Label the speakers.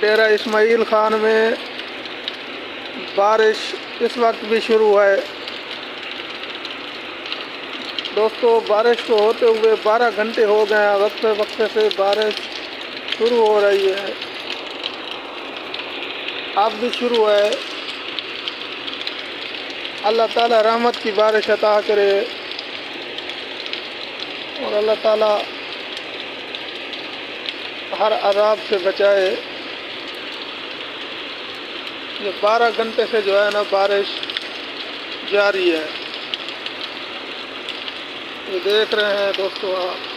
Speaker 1: डेरा इस्माइल खान में बारिश इस वक्त भी शुरू है। दोस्तों, बारिश को होते हुए 12 घंटे हो गए हैं। वक्फे वक्फे से बारिश शुरू हो रही है, अब भी शुरू है। अल्लाह ताला रहमत की बारिश अता करे और अल्लाह ताला हर अज़ाब से बचाए। ये 12 घंटे से जो है ना बारिश जारी है। ये देख रहे हैं दोस्तों आप।